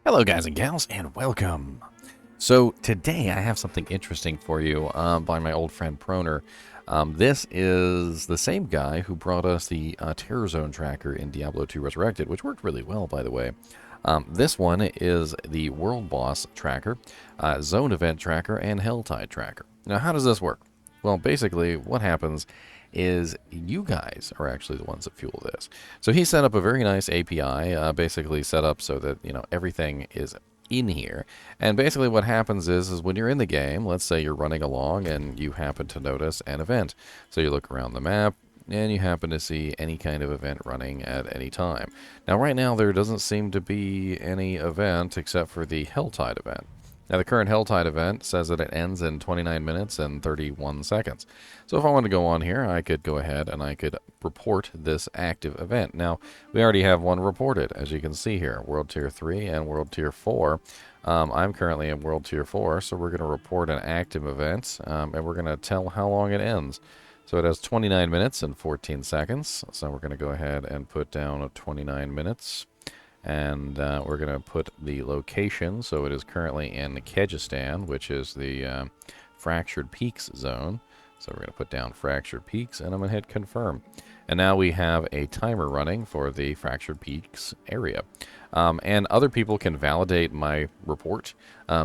Hello, guys and gals, and welcome. So today I have something interesting for you by my old friend Proner. This is the same guy who brought us the Terror Zone tracker in Diablo 2 Resurrected, which worked really well, by the way. This one is the World Boss tracker, Zone Event tracker, and Helltide tracker. Now, how does this work? Well, basically, what happens is you guys are actually the ones that fuel this. So he set up a very nice API, basically set up so that everything is in here. And basically what happens is when you're in the game, let's say you're running along and you happen to notice an event. So you look around the map and you happen to see any kind of event running at any time. Now right now there doesn't seem to be any event except for the Helltide event. Now, the current Helltide event says that it ends in 29 minutes and 31 seconds. So if I wanted to go on here, I could go ahead and I could report this active event. Now, we already have one reported, as you can see here, World Tier 3 and World Tier 4. I'm currently in World Tier 4, so we're going to report an active event, and we're going to tell how long it ends. So it has 29 minutes and 14 seconds, so we're going to go ahead and put down 29 minutes. And we're going to put the location, so it is currently in Kyrgyzstan, which is the Fractured Peaks zone. So we're going to put down Fractured Peaks, and I'm going to hit confirm. And now we have a timer running for the Fractured Peaks area. And other people can validate my report.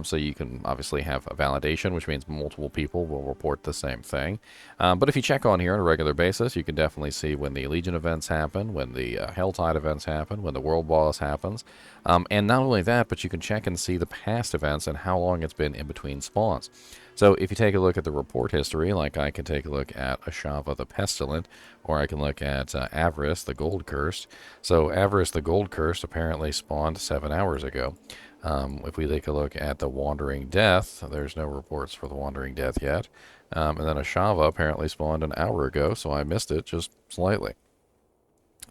So you can obviously have a validation, which means multiple people will report the same thing. But if you check on here on a regular basis, you can definitely see when the Legion events happen, when the Helltide events happen, when the World Boss happens. And not only that, but you can check and see the past events and how long it's been in between spawns. So if you take a look at the report history, like I can take a look at Ashava the Pestilent, or I can look at Avarice the Gold Cursed. So Avarice the Gold Cursed apparently spawned 7 hours ago. If we take a look at the Wandering Death, there's no reports for the Wandering Death yet. And then Ashava apparently spawned an hour ago, so I missed it just slightly.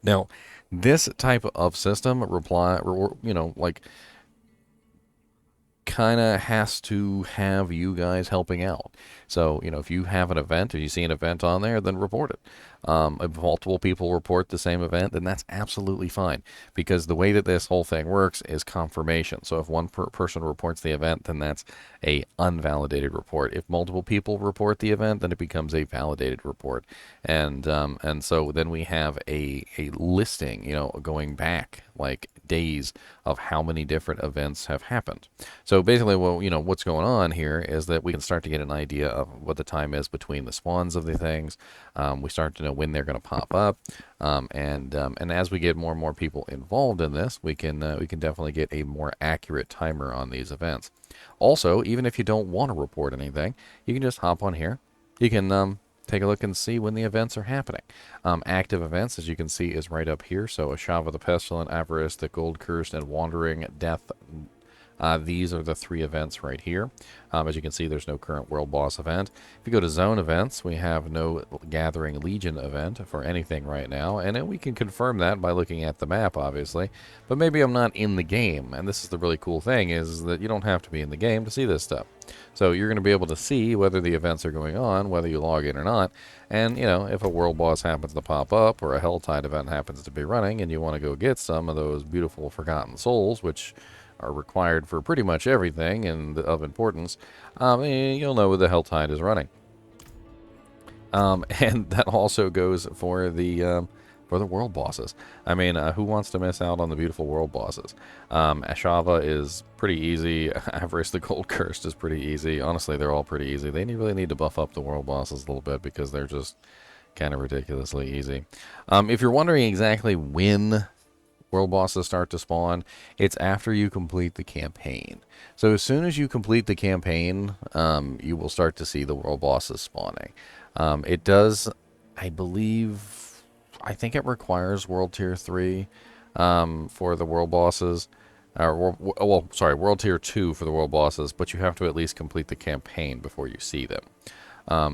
Now, this type of system kind of has to have you guys helping out. So, if you have an event, if you see an event on there, then report it. If multiple people report the same event, then that's absolutely fine, because the way that this whole thing works is confirmation. So if one person reports the event, then that's a unvalidated report. If multiple people report the event, then it becomes a validated report. And so then we have a listing, going back like days of how many different events have happened. So basically, what's going on here is that we can start to get an idea of what the time is between the spawns of the things. We start to know when they're going to pop up, and as we get more and more people involved in this, we can definitely get a more accurate timer on these events. Also, even if you don't want to report anything, you can just hop on here. You can take a look and see when the events are happening. Active events, as you can see, is right up here. So Ashava the Pestilent, Avarice, the Gold Cursed, and Wandering Death. These are the 3 events right here. As you can see, there's no current World Boss event. If you go to Zone events, we have no Gathering Legion event for anything right now, and then we can confirm that by looking at the map, obviously. But maybe I'm not in the game, and this is the really cool thing, is that you don't have to be in the game to see this stuff. So you're going to be able to see whether the events are going on, whether you log in or not, and, if a World Boss happens to pop up, or a Helltide event happens to be running, and you want to go get some of those beautiful Forgotten Souls, which are required for pretty much everything and of importance, you'll know the Helltide is running. And that also goes for the world bosses. I mean, who wants to miss out on the beautiful world bosses? Ashava is pretty easy. Avarice the Gold Cursed is pretty easy. Honestly, they're all pretty easy. They really need to buff up the world bosses a little bit because they're just kind of ridiculously easy. If you're wondering exactly when world bosses start to spawn, it's after you complete the campaign. So as soon as you complete the campaign, you will start to see the world bosses spawning. It does, I think it requires World Tier 3 for the world bosses. World Tier 2 for the world bosses, but you have to at least complete the campaign before you see them.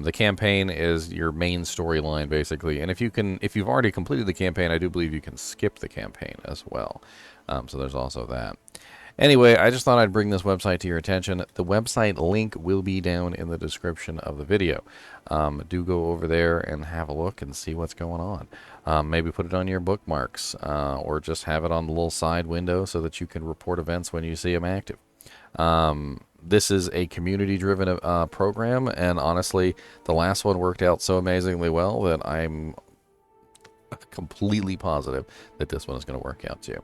The campaign is your main storyline, basically, and if you've already completed the campaign, I do believe you can skip the campaign as well. So there's also that. Anyway, I just thought I'd bring this website to your attention. The website link will be down in the description of the video. Do go over there and have a look and see what's going on. Maybe put it on your bookmarks or just have it on the little side window so that you can report events when you see them active. This is a community-driven program, and honestly, the last one worked out so amazingly well that I'm completely positive that this one is going to work out too.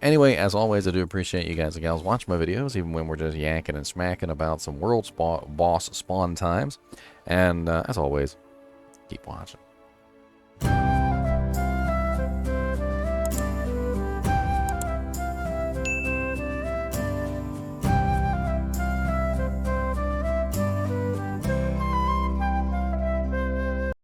Anyway, as always, I do appreciate you guys and gals watching my videos, even when we're just yanking and smacking about some world boss spawn times. And as always, keep watching.